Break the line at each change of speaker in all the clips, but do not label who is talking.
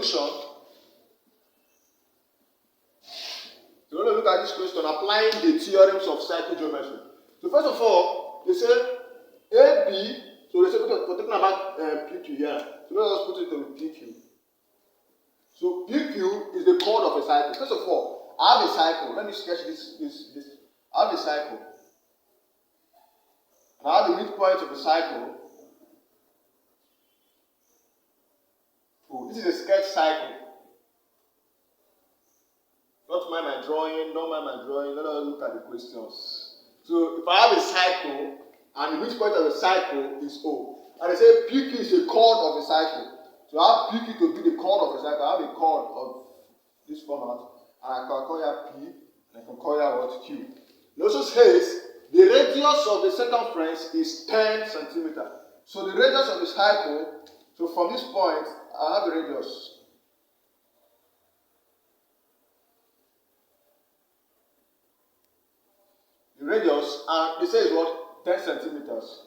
solution. So we're going to look at this question applying the theorems of cycle geometry. So first of all, they say AB, so they say we're talking about PQ here. So let us put it to PQ. So PQ is the chord of a cycle. First of all, I have a cycle. Let me sketch this. I have a cycle. And I have the midpoint of the cycle. Oh, this is a sketch cycle. Don't mind my drawing, let us look at the questions. So if I have a cycle, and the midpoint of the cycle is O, and they say PQ is a chord of a cycle. So I have PQ to be the chord of a cycle. I have a chord of this format, and I can call it P, and I can call it what? Q. It also says the radius of the circumference is 10 centimeters. So the radius of the cycle, so from this point, I have a radius. The radius, and they say is what? 10 centimeters.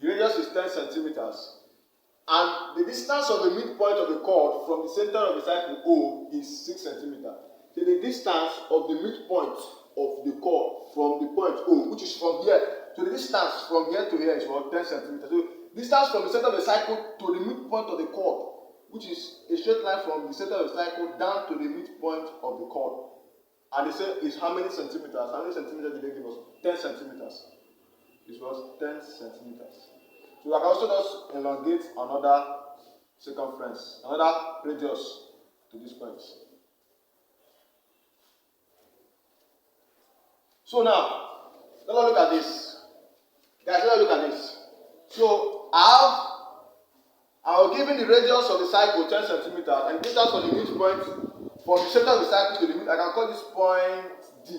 The radius is 10 centimeters. And the distance of the midpoint of the chord from the center of the cycle O is 6 centimeters. So the distance of the midpoint of the chord from the point O, which is from here, so the distance from here to here is what? 10 centimeters. So distance from the center of the cycle to the midpoint of the chord, which is a straight line from the center of the cycle down to the midpoint of the chord. And they say is how many centimeters? How many centimeters did they give us? 10 centimeters. It was 10 centimeters. So I can also just elongate another circumference, another radius to this point. So now, let us look at this. Guys, let us look at this. So I will give the radius of the cycle 10 centimeters and distance from the midpoint from the center of the cycle to the mid. I can call this point D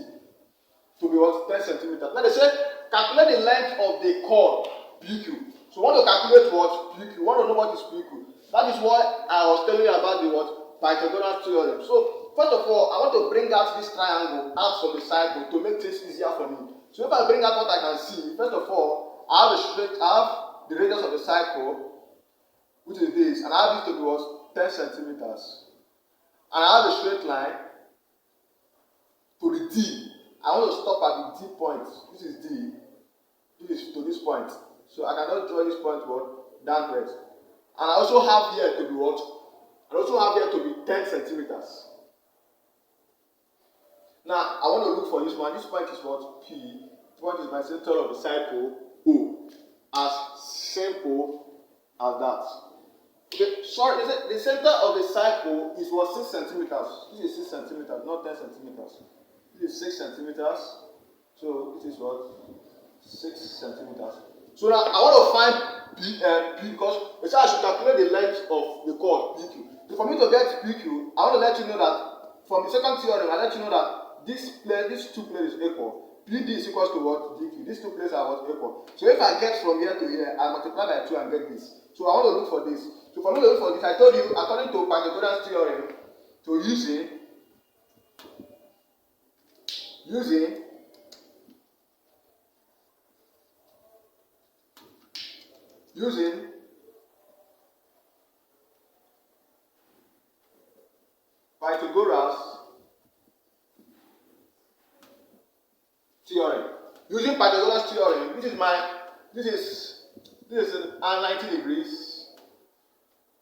to be what? 10 centimeters. Now they say calculate the length of the chord PQ. So we want to calculate what? PQ. We want to know what is PQ. That is what I was telling you about the what? Pythagorean theorem. So first of all, I want to bring out this triangle out from the cycle to make things easier for me. So if I bring out what I can see, first of all, I have the radius of the cycle, which is this, and I have this to be what? 10 centimeters. And I have a straight line to the D. I want to stop at the D point. This is D. This is to this point. So I can just draw this point what? Downwards. And I also have here to be what? I also have here to be 10 centimeters. Now, I want to look for this one. This point is what? P. This point is my center of the cycle, O. As simple as that. Okay, sorry, the center of the cycle is what? 6 centimeters. This is 6 centimeters, not 10 centimeters. This is 6 centimeters. So this is what? 6 centimeters. So now I want to find P because I should calculate the length of the chord PQ. So for me to get PQ, I want to let you know that from the second theorem, I let you know that these two places is equal. PD is equals to what? DQ. These two places are what? Equal. So if I get from here to here, I multiply by 2 and get this. So I want to look for this. So for me to look for this, I told you, according to Pythagorean theorem, to using Pythagoras theorem. Using Pythagoras theorem, this is 90 degrees,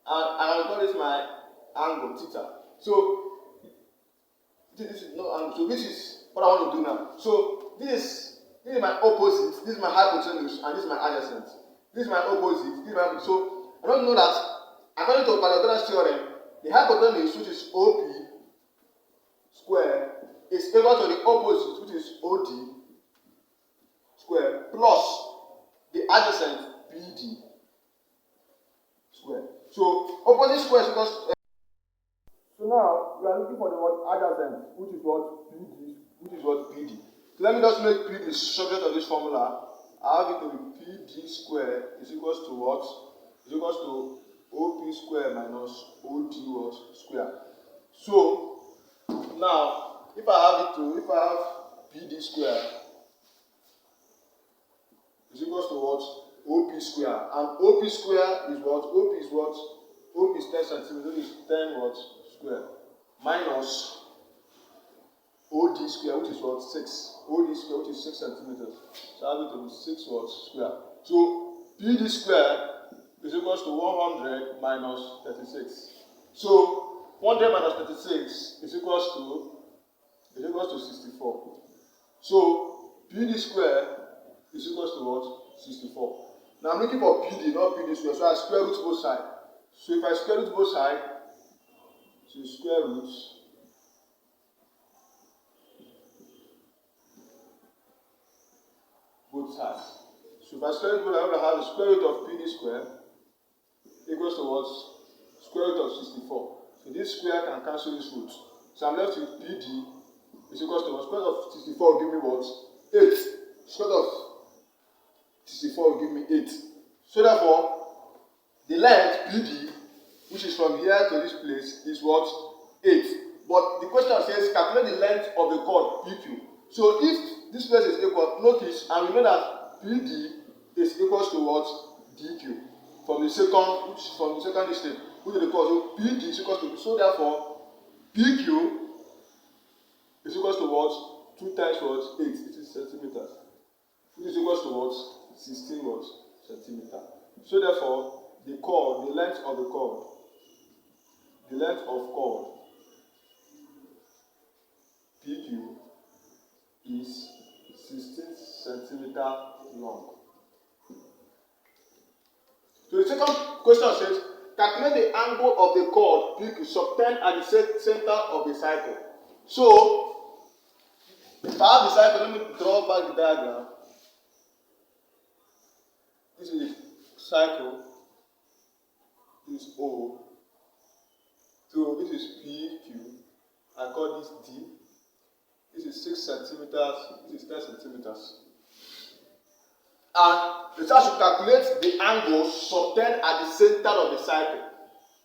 and I'll call this my angle theta. So this is no angle. So this is what I want to do now. So this is my opposite. This is my hypotenuse, and this is my adjacent. This is my opposite. This is my opposite. So I don't know that according to Pythagoras theorem, the hypotenuse, which is OP square, is equal to the opposite, which is OD square, plus the adjacent BD square. So opposite square is equals. So now we are looking for the word adjacent, which is what BD, which is what BD. So let me just make P the subject of this formula. I have it to be PD square is equals to what? Is equals to OP square minus OD what? Square. So now if I have PD square is equals to what? OP square. And OP square is what? OP is what? OP is 10 centimeters, which is 10 what? Square. Minus OD square, which is what? 6. OD square, which is 6 centimeters. So I have it to be 6 what? Square. So PD square is equals to 100 minus 36. So 100 minus 36 is equals to 64. So PD square is equals to what? 64. Now I'm looking for PD, not PD square. So I square root both sides. So if I square root both sides, so square root both sides. So if I square root both sides, I will have the square root of PD square equals to what? Square root of 64. So this square can cancel this root. So I'm left with PD is equals to what? Square root of 64 will give me what? 8. Square root of 64 will give me 8. So therefore, the length PD, which is from here to this place, is what? 8. But the question says calculate the length of the chord PQ. So if this place is equal, notice, and we know that PD is equals to what? DQ. From the second distance, which is the chord. So PD is equals to, so therefore, PQ is equals to what? 2 times what? 8. It is centimeters. Which is equals to what? 16 what? Centimeter. So therefore, the chord, the length of chord PQ is 16 centimeter long. So the second question says, calculate the angle of the chord PQ subtend at the center of the cycle. So, if I have the cycle, let me draw back the diagram. This is the cycle. This is O. So this is PQ. I call this D. This is 6 centimeters. This is 10 centimeters. And the child should calculate the angle subtend at the center of the cycle.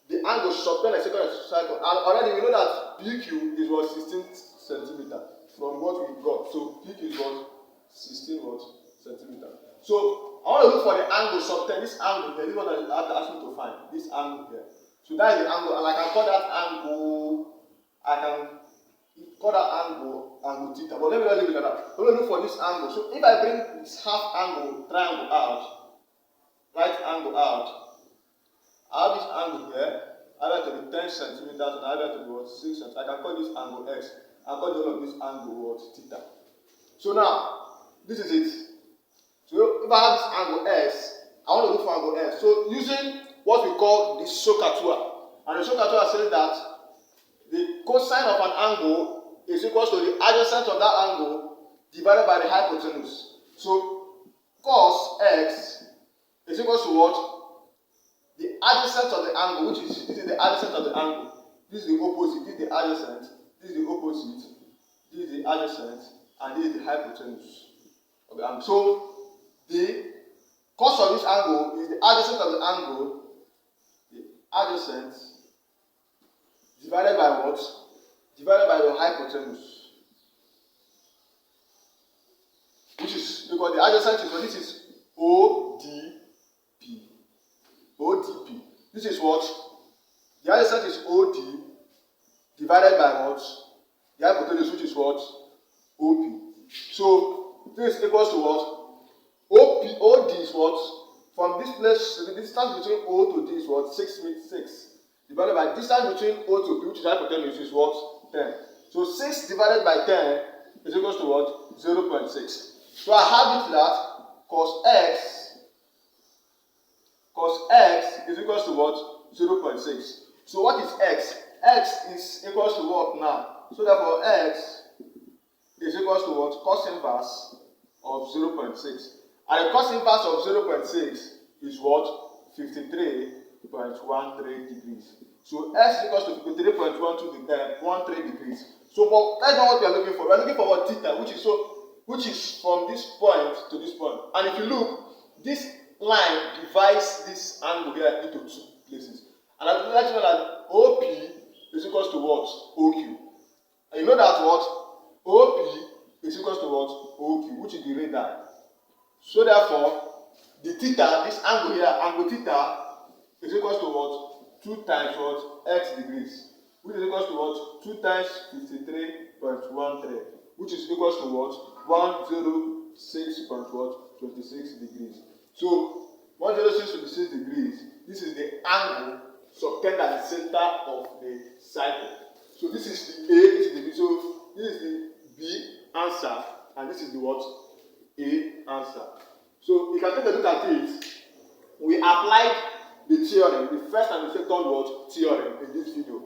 The angle subtend at the center of the cycle. And already we know that PQ is what? 16 centimeters from what we got. So PQ is what? 16 what? Centimeters. So I want to look for the angle subtend. This angle here, this one that I have to ask me to find. This angle here. So that is the angle, and I can call that angle. I can call that angle theta. But let me not leave it at that. I'm going to look for this angle. So if I bring this half angle triangle out, right angle out, I have this angle here. I have to be 10 centimeters, and I have to be what? 6 centimeters. I can call this angle x. I call the whole of this angle what? Theta. So now, this is it. So if I have this angle s, I want to look for angle s. So using what we call the SOHCAHTOA, and the SOHCAHTOA says that the cosine of an angle is equal to the adjacent of that angle divided by the hypotenuse. So cos x is equal to what? The adjacent of the angle, which is, this is the adjacent of the angle. This is the opposite. This is the adjacent. This is the opposite. This is the adjacent, and this is the hypotenuse of the angle. So the cos of this angle is the adjacent of the angle. The adjacent divided by what? Divided by your hypotenuse. Which is, because the adjacent is what? This is ODP. ODP. This is what? The adjacent is OD divided by what? The hypotenuse, which is what? OP. So this is equals to what? OD is what? From this place, the distance between O to D is what? 6 divided by distance between O to P, which is hypotenuse, is what? 10. So 6 divided by 10 is equals to what? 0.6. So I have it that cos x is equals to what? 0.6. So what is x? X is equals to what now? So therefore x is equals to what? Cos inverse of 0.6. And the cos inverse of 0.6 is what? 53.13 degrees. So x is equals to 53.13 degrees. So but that's not what we are looking for. We are looking for what? Theta, which is from this point to this point. And if you look, this line divides this angle here into 2 places. And I would like to know that OP is equals to what? OQ. And you know that what? OP is equals to what? OQ, which is the radii. So therefore, the theta, this angle here, angle theta, is equals to what? 2 times what? X degrees, which is equals to what? 2 times 53.13, which is equals to what? 106.26 degrees. So 106.26 degrees, this is the angle subtended at the center of the cycle. So this is the A, this is the B. So this is the B answer, and this is the what? A answer. So you can take a look at it. We applied the theorem, the first and the second what? Theorem in this video.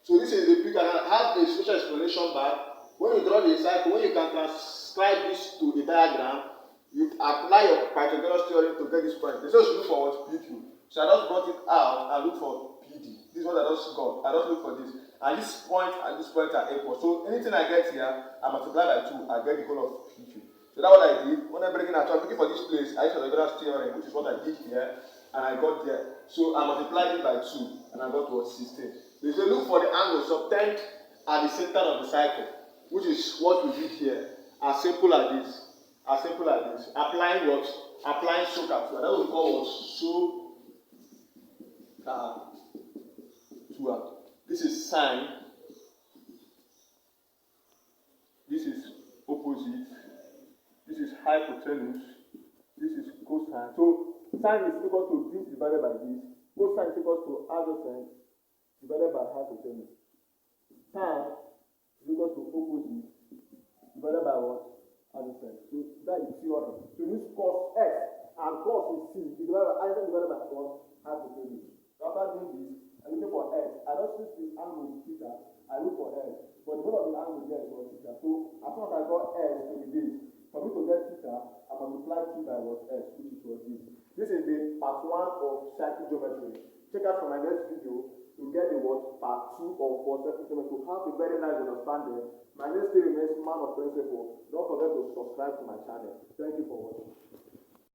So this is the picture. I have a special explanation back. When you draw the cycle, when you can transcribe this to a diagram, you apply your Pythagoras theorem to get this point. They say you should look for what? PQ. So I just brought it out and look for PD. This is what I just got. I just look for this. And this point and this point are equal. So anything I get here, I multiply by 2, I get the equal of PQ. So that's what I did. When I'm breaking out, I'm looking for this place. I used Pythagoras theorem, which is what I did here, and I got there. So I multiplied it by 2, and I got what? 16. They say look for the angle subtended at the center of the cycle, which is what we did here. As simple as this. As simple as this. Applying what? Applying SOHCAHTOA. That's what we call what? SOHCAHTOA. This is sine. This is opposite. This is hypotenuse. This is cosine. So sine is equal to this divided by this. Cosine is equal to adjacent divided by hypotenuse. Tan is equal to opposite divided by what? Adjacent. So that is theorem. So this cos x and cos is c divided by adjacent divided by what? Hypotenuse. So after doing this, I'm looking for x. I don't see this angle with theta. I look for x. But the whole of the angle here is what? Theta. So as soon as I got x to be this, for me to get theta, I multiply 2 by what? X, which is what this. This is the part 1 of cycle geometry. Check out from my next video to get the what? Part 2 of cycle geometry. To have a very nice understanding. My name still remains Man of Principle. Don't forget to subscribe to my channel. Thank you for watching.